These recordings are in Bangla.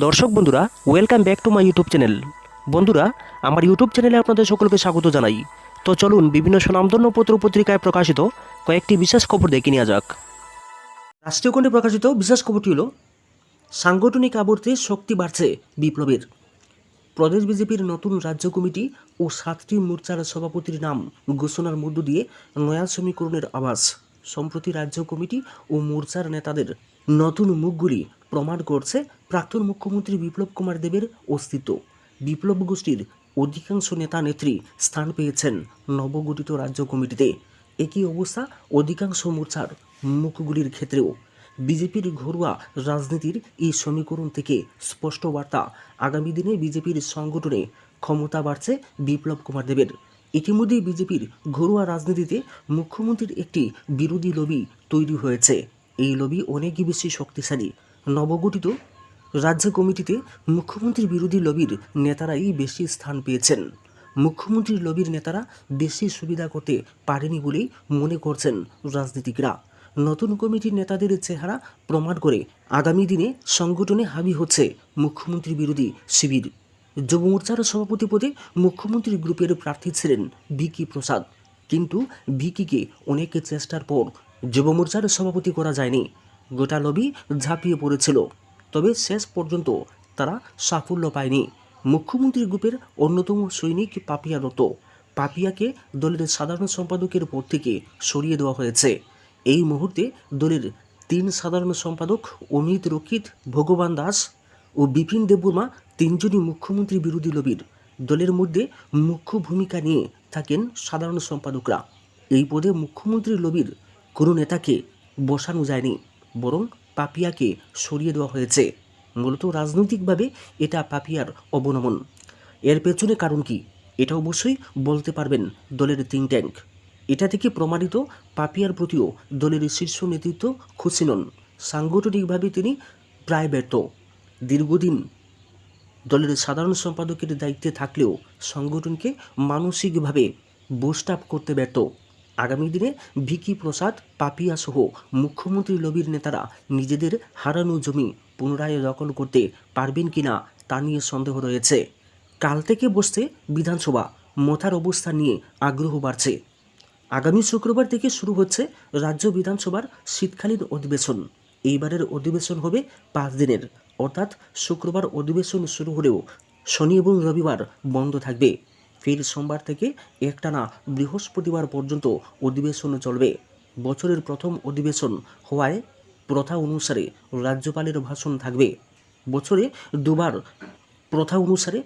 দর্শক বন্ধুরা, welcome back to my YouTube channel. বন্ধুরা, আমার ইউটিউব চ্যানেলে আপনাদের সকলকে স্বাগত জানাই। তো চলুন বিভিন্ন স্বনামধন্য পত্র পত্রিকায় প্রকাশিত কয়েকটি বিশেষ খবর দেখে নেওয়া যাক। রাষ্ট্রীয় খণ্ডে প্রকাশিত বিশেষ খবরটি হল, সাংগঠনিক আবর্তে শক্তি বাড়ছে বিপ্লবের। প্রদেশ বিজেপির নতুন রাজ্য কমিটি ও 7টি মোর্চার সভাপতির নাম ঘোষণার মধ্য দিয়ে নয়া সমীকরণের আভাস। সম্প্রতি রাজ্য কমিটি ও মোর্চার নেতাদের নতুন মুখগুলি প্রমাণ করছে প্রাক্তন মুখ্যমন্ত্রী বিপ্লব কুমার দেবের অস্তিত্ব। বিপ্লব গোষ্ঠীর অধিকাংশ নেতা নেত্রী স্থান পেয়েছেন নবগঠিত রাজ্য কমিটিতে। একই অবস্থা অধিকাংশ মোর্চার মুখগুলির ক্ষেত্রেও। বিজেপির ঘরোয়া রাজনীতির এই সমীকরণ থেকে স্পষ্ট বার্তা, আগামী দিনে বিজেপির সংগঠনে ক্ষমতা বাড়ছে বিপ্লব কুমার দেবের। ইতিমধ্যেই বিজেপির ঘরোয়া রাজনীতিতে মুখ্যমন্ত্রীর একটি বিরোধী লবি তৈরি হয়েছে। এই লবি অনেক বেশি শক্তিশালী। নবগঠিত রাজ্য কমিটিতে মুখ্যমন্ত্রীর বিরোধী লবির নেতারাই বেশি স্থান পেয়েছেন। মুখ্যমন্ত্রীর লবির নেতারা বেশি সুবিধা করতে পারেনি বলেই মনে করছেন রাজনীতিকরা। নতুন কমিটির নেতাদের চেহারা প্রমাণ করে আগামী দিনে সংগঠনে হাবি হচ্ছে মুখ্যমন্ত্রী বিরোধী শিবির। যুব মোর্চার সভাপতি পদে মুখ্যমন্ত্রী গ্রুপের প্রার্থী ছিলেন ভিকি প্রসাদ, কিন্তু ভিকিকে অনেক চেষ্টার পর যুব মোর্চার সভাপতি করা যায়নি। গোটা লবি ঝাঁপিয়ে পড়েছিল, তবে শেষ পর্যন্ত তারা সাফল্য পায়নি। মুখ্যমন্ত্রী গ্রুপের অন্যতম সৈনিক পাপিয়া দত্ত, পাপিয়াকে দলের সাধারণ সম্পাদকের পদ থেকে সরিয়ে দেওয়া হয়েছে। এই মুহূর্তে দলের 3 সাধারণ সম্পাদক অমিত রক্ষিত, ভগবান দাস ও বিপিন দেববর্মা তিনজনই মুখ্যমন্ত্রী বিরোধী লবির। দলের মধ্যে মুখ্য ভূমিকা নিয়ে থাকেন সাধারণ সম্পাদকরা। এই পদে মুখ্যমন্ত্রী লবির কোনো নেতাকে বসানো যায়নি, বরং পাপিয়াকে সরিয়ে দেওয়া হয়েছে। মূলত রাজনৈতিকভাবে এটা পাপিয়ার অবনমন। এর পেছনে কারণ কি, এটা অবশ্যই বলতে পারবেন দলের থিঙ্ক ট্যাঙ্ক। এটা থেকে প্রমাণিত পাপিয়ার প্রতিও দলের শীর্ষ নেতৃত্ব খুশি নন। সাংগঠনিকভাবে তিনি প্রায় ব্যর্থ। দীর্ঘদিন দলের সাধারণ সম্পাদকের দায়িত্বে থাকলেও সংগঠনকে মানসিকভাবে বুস্ট আপ করতে ব্যর্থ। আগামী দিনে ভিকি প্রসাদ, পাপিয়া সহ মুখ্যমন্ত্রী লবির নেতারা নিজেদের হারানো জমি পুনরায় দখল করতে পারবেন কিনা তা নিয়ে সন্দেহ রয়েছে। কাল থেকে বসছে বিধানসভা, মথার অবস্থা নিয়ে আগ্রহ বাড়ছে। আগামী শুক্রবার থেকে শুরু হচ্ছে রাজ্য বিধানসভার শীতকালীন অধিবেশন। এইবারের অধিবেশন হবে 5 দিনের, অর্থাৎ শুক্রবার অধিবেশন শুরু হলেও শনি এবং রবিবার বন্ধ থাকবে। ফের সোমবার থেকে একটানা বৃহস্পতিবার পর্যন্ত অধিবেশন চলবে। বছরের প্রথম অধিবেশন হওয়ায় প্রথা অনুসারে রাজ্যপালের ভাষণ থাকবে। বছরে দুবার প্রথা অনুসারে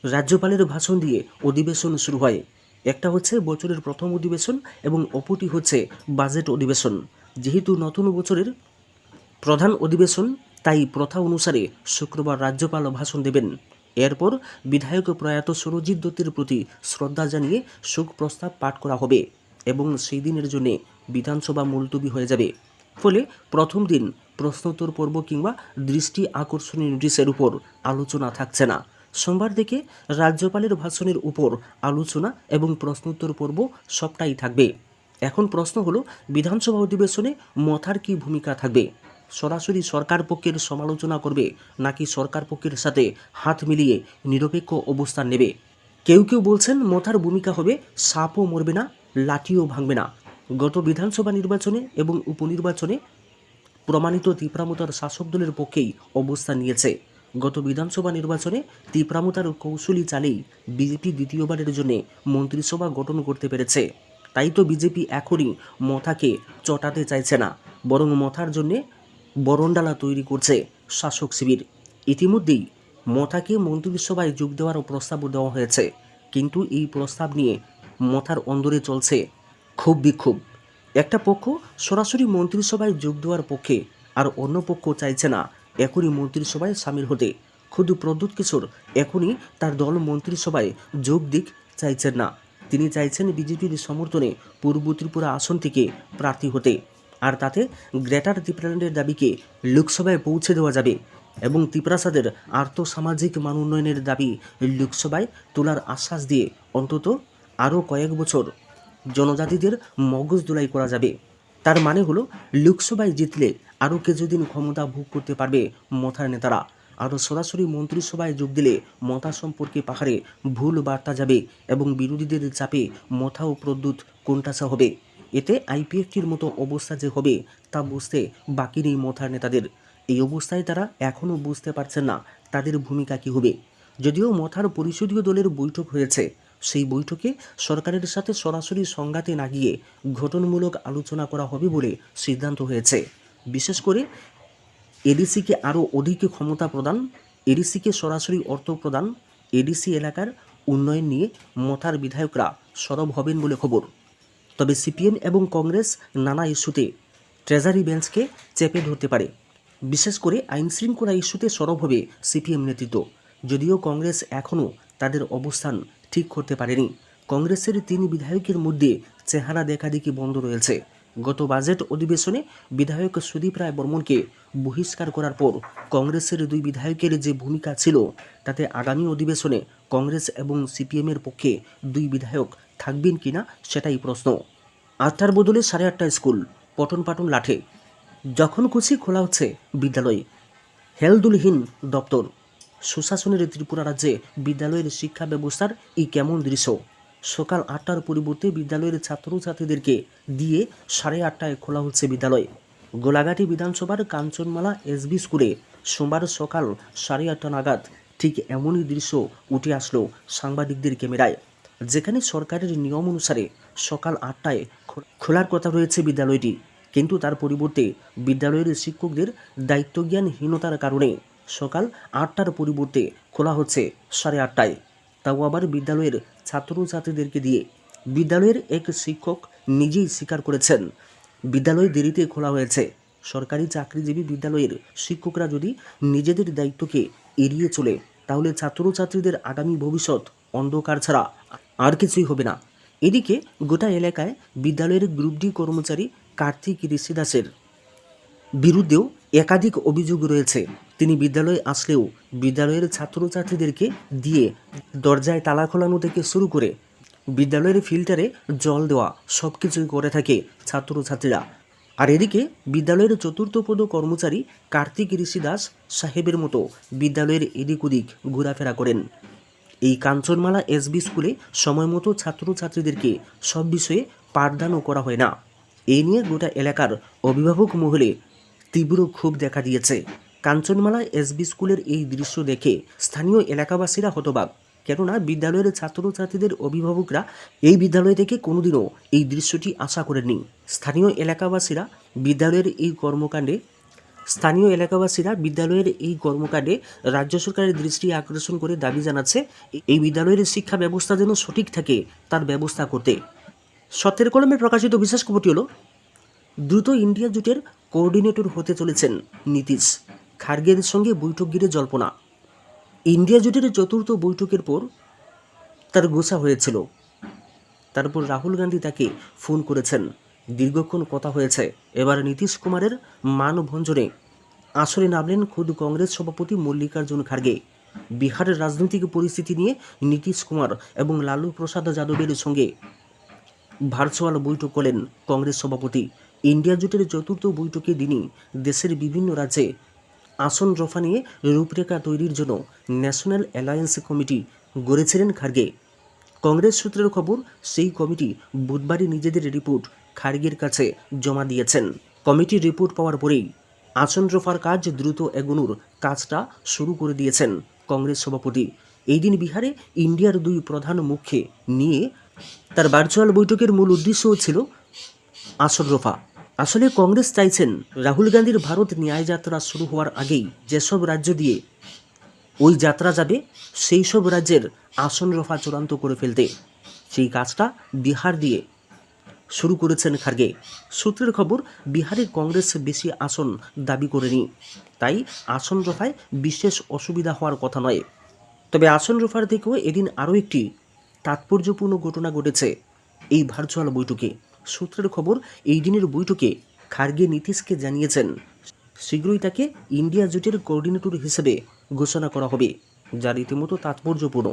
রাজ্যপালের ভাষণ দিয়ে অধিবেশন শুরু হয়। একটা হচ্ছে বছরের প্রথম অধিবেশন এবং অপরটি হচ্ছে বাজেট অধিবেশন। যেহেতু নতুন বছরের প্রধান অধিবেশন, তাই প্রথা অনুসারে শুক্রবার রাজ্যপাল ভাষণ দেবেন। এরপর বিধায়ক প্রয়াত সুরজিৎ দত্তের প্রতি শ্রদ্ধা জানিয়ে শোক প্রস্তাব পাঠ করা হবে এবং সেই দিনের জন্যে বিধানসভা মুলতবি হয়ে যাবে। ফলে প্রথম দিন প্রশ্নোত্তর পর্ব কিংবা দৃষ্টি আকর্ষণীয় নোটিশের উপর আলোচনা থাকছে না। সোমবার থেকে রাজ্যপালের ভাষণের উপর আলোচনা এবং প্রশ্নোত্তর পর্ব সবটাই থাকবে। এখন প্রশ্ন হলো, বিধানসভা অধিবেশনে মথার কী ভূমিকা থাকবে? সরাসরি সরকার পক্ষের সমালোচনা করবে, নাকি সরকার পক্ষের সাথে হাত মিলিয়ে নিরপেক্ষ অবস্থান নেবে? কেউ কেউ বলছেন মথার ভূমিকা হবে সাপও মরবে না, লাঠিও ভাঙবে না। গত বিধানসভা নির্বাচনে এবং উপনির্বাচনে প্রমাণিত তিপ্রামতার শাসক দলের পক্ষেই অবস্থান নিয়েছে। গত বিধানসভা নির্বাচনে তিপ্রামতার কৌশলী চালেই বিজেপি দ্বিতীয়বারের জন্য মন্ত্রিসভা গঠন করতে পেরেছে। তাই তো বিজেপি এখনই মথাকে চটাতে চাইছে না, বরং মথার জন্যে বরণডালা তৈরি করছে শাসক শিবির। ইতিমধ্যেই মথাকে মন্ত্রিসভায় যোগ দেওয়ারও প্রস্তাবও দেওয়া হয়েছে, কিন্তু এই প্রস্তাব নিয়ে মথার অন্দরে চলছে ক্ষোভ বিক্ষোভ। একটা পক্ষ সরাসরি মন্ত্রিসভায় যোগ দেওয়ার পক্ষে, আর অন্য পক্ষ চাইছে না এখনই মন্ত্রিসভায় সামিল হতে। খুদ প্রদ্যুৎ কিশোর এখনই তার দল মন্ত্রিসভায় যোগ দিক চাইছেন না। তিনি চাইছেন বিজেপির সমর্থনে পূর্ব ত্রিপুরা আসন থেকে প্রার্থী হতে, আর তাতে গ্রেটার ত্রিপুরাল্যান্ডের দাবিকে লোকসভায় পৌঁছে দেওয়া যাবে এবং ত্রিপুরাসাদের আর্থসামাজিক মান উন্নয়নের দাবি লোকসভায় তোলার আশ্বাস দিয়ে অন্তত আরও কয়েক বছর জনজাতিদের মগজ ধোলাই করা যাবে। তার মানে হলো লোকসভায় জিতলে আরও কিছুদিন ক্ষমতা ভোগ করতে পারবে মথার নেতারা। আর সরাসরি মন্ত্রিসভায় যোগ দিলে মতা সম্পর্কে পাহাড়ে ভুল বার্তা যাবে এবং বিরোধীদের চাপে মথা ও প্রদ্যুৎ কোণঠাসা হবে। এতে আইপিএফটির মতো অবস্থা যে হবে তা বুঝতে বাকি নেই মথার নেতাদের। এই অবস্থায় তারা এখনও বুঝতে পারছেন না তাদের ভূমিকা কী হবে। যদিও মথার পরিষদীয় দলের বৈঠক হয়েছে, সেই বৈঠকে সরকারের সাথে সরাসরি সংঘাতে না গিয়ে গঠনমূলক আলোচনা করা হবে বলে সিদ্ধান্ত হয়েছে। বিশেষ করে এডিসিকে আরও অধিক ক্ষমতা প্রদান, এডিসিকে সরাসরি অর্থ প্রদান, এডিসি এলাকার উন্নয়ন নিয়ে মথার বিধায়করা সরব হবেন বলে খবর। তবে সিপিএম এবং কংগ্রেস নানা ইস্যুতে ট্রেজারি বেঞ্চকে চেপে ধরতে পারে। বিশেষ করে আইনশৃঙ্খলা ইস্যুতে সরব হবে সিপিএম নেতৃত্ব। যদিও কংগ্রেস এখনও তাদের অবস্থান ঠিক করতে পারেনি। কংগ্রেসের 3 বিধায়কের মধ্যে চেহারা দেখাদেখি বন্ধ রয়েছে। গত বাজেট অধিবেশনে বিধায়ক সুদীপ রায় বর্মনকে বহিষ্কার করার পর কংগ্রেসের 2 বিধায়কের যে ভূমিকা ছিল তাতে আগামী অধিবেশনে কংগ্রেস এবং সিপিএমের পক্ষে 2 বিধায়ক থাকবেন কিনা সেটাই প্রশ্ন। 8টার বদলে 8:30 স্কুল, পঠন পাঠন লাঠে, যখন খুশি খোলা হচ্ছে বিদ্যালয়, হেলদুলহীন দপ্তর। সুশাসনের ত্রিপুরা রাজ্যে বিদ্যালয়ের শিক্ষা ব্যবস্থার এই কেমন দৃশ্য। সকাল 8টার পরিবর্তে বিদ্যালয়ের ছাত্রছাত্রীদেরকে দিয়ে 8:30টায় খোলা হচ্ছে বিদ্যালয়। গোলাঘাটি বিধানসভার কাঞ্চনমালা এসবি স্কুলে সোমবার সকাল 8:30 নাগাদ ঠিক এমনই দৃশ্য উঠে আসলো সাংবাদিকদের ক্যামেরায়, যেখানে সরকারের নিয়ম অনুসারে সকাল 8টায় খোলার কথা রয়েছে বিদ্যালয়টি, কিন্তু তার পরিবর্তে বিদ্যালয়ের শিক্ষকদের দায়িত্বজ্ঞানহীনতার কারণে সকাল 8টার পরিবর্তে খোলা হচ্ছে 8:30টায়, তাও আবার বিদ্যালয়ের ছাত্রছাত্রীদেরকে দিয়ে। বিদ্যালয়ের এক শিক্ষক নিজেই স্বীকার করেছেন বিদ্যালয় দেরিতে খোলা হয়েছে। সরকারি চাকরিজীবী বিদ্যালয়ের শিক্ষকরা যদি নিজেদের দায়িত্বকে এড়িয়ে চলে তাহলে ছাত্রছাত্রীদের আগামী ভবিষ্যৎ অন্ধকার ছাড়া আর কিছুই হবে না। এদিকে গোটা এলাকায় বিদ্যালয়ের গ্রুপ ডি কর্মচারী কার্তিক ঋষিদাসের বিরুদ্ধেও একাধিক অভিযোগ রয়েছে। তিনি বিদ্যালয়ে আসলেও বিদ্যালয়ের ছাত্রছাত্রীদেরকে দিয়ে দরজায় তালা খোলানো থেকে শুরু করে বিদ্যালয়ের ফিল্টারে জল দেওয়া সব কিছুই করে থাকে ছাত্রছাত্রীরা। আর এদিকে বিদ্যালয়ের চতুর্থ পদ কর্মচারী কার্তিক ঋষিদাস সাহেবের মতো বিদ্যালয়ের এদিক ওদিক ঘোরাফেরা করেন। এই কাঞ্চনমালা এসবি স্কুলে সময় মতো ছাত্রছাত্রীদেরকে সব বিষয়ে পাঠদানও করা হয় না। এই নিয়ে গোটা এলাকার অভিভাবক মহলে তীব্র ক্ষোভ দেখা দিয়েছে। কাঞ্চনমালা এসবি স্কুলের এই দৃশ্য দেখে স্থানীয় এলাকাবাসীরা হতবাক, কেননা বিদ্যালয়ের ছাত্রছাত্রীদের অভিভাবকরা এই বিদ্যালয় থেকে কোনোদিনও এই দৃশ্যটি আশা করেননি। স্থানীয় এলাকাবাসীরা বিদ্যালয়ের এই কর্মকাণ্ডে রাজ্য সরকারের দৃষ্টি আকর্ষণ করে দাবি জানাচ্ছে এই বিদ্যালয়ের শিক্ষা ব্যবস্থা যেন সঠিক থাকে তার ব্যবস্থা করতে। সত্যের কলমে প্রকাশিত বিশেষ খবরটি হলো, দ্রুত ইন্ডিয়া জোটের কোঅর্ডিনেটর হতে চলেছেন নীতিশ, খার্গের সঙ্গে বৈঠক ঘিরে জল্পনা। ইন্ডিয়া জোটের চতুর্থ বৈঠকের পর তার গোসা হয়েছিল। তারপর রাহুল গান্ধী তাকে ফোন করেছেন, দীর্ঘক্ষণ কথা হয়েছে। এবার নীতিশ কুমারের মানভঞ্জনে আসরে নামলেন খোদ কংগ্রেস সভাপতি মল্লিকার্জুন খার্গে। বিহারের রাজনৈতিক পরিস্থিতি নিয়ে নীতিশ কুমার এবং লালু প্রসাদ যাদবের সঙ্গে ভার্চুয়াল বৈঠক করলেন কংগ্রেস সভাপতি। ইন্ডিয়া জোটের চতুর্থ বৈঠকের দিনই দেশের বিভিন্ন রাজ্যে আসন রফা নিয়ে রূপরেখা তৈরির জন্য ন্যাশনাল অ্যালায়েন্স কমিটি গড়েছিলেন খার্গে। কংগ্রেস সূত্রের খবর, সেই কমিটি বুধবারই নিজেদের রিপোর্ট খার্গের কাছে জমা দিয়েছেন। কমিটির রিপোর্ট পাওয়ার পরেই আসন রফার কাজ দ্রুত এগোনোর কাজটা শুরু করে দিয়েছেন কংগ্রেস সভাপতি। এই দিন বিহারে ইন্ডিয়ার 2 প্রধান মুখকে নিয়ে তার ভার্চুয়াল বৈঠকের মূল উদ্দেশ্যও ছিল আসন রফা। আসলে কংগ্রেস চাইছেন রাহুল গান্ধীর ভারত ন্যায় যাত্রা শুরু হওয়ার আগেই যেসব রাজ্য দিয়ে ওই যাত্রা যাবে সেই সব রাজ্যের আসন রফা চূড়ান্ত করে ফেলতে। সেই কাজটা বিহার দিয়ে শুরু করেছেন খার্গে। সূত্রের খবর, বিহারে কংগ্রেস বেশি আসন দাবি করেনি, তাই আসন রফায় বিশেষ অসুবিধা হওয়ার কথা নয়। তবে আসন রফার থেকেও এদিন আরও একটি তাৎপর্যপূর্ণ ঘটনা ঘটেছে এই ভার্চুয়াল বৈঠকে। সূত্রের খবর, এই দিনের বৈঠকে খার্গে নীতিশকে জানিয়েছেন শীঘ্রই তাকে ইন্ডিয়া জোটের কোঅর্ডিনেটর হিসেবে ঘোষণা করা হবে, যা রীতিমতো তাৎপর্যপূর্ণ।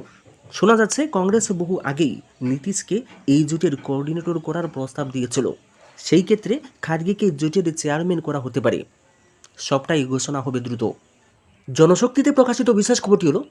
শোনা যাচ্ছে কংগ্রেস বহু আগেই নীতিশকে এই জোটের কোঅর্ডিনেটর করার প্রস্তাব দিয়েছিল। সেই ক্ষেত্রে খার্গেকে জোটের চেয়ারম্যান করা হতে পারে। সবটাই ঘোষণা হবে দ্রুত। জনশক্তিতে প্রকাশিত বিশেষ খবরটি হলো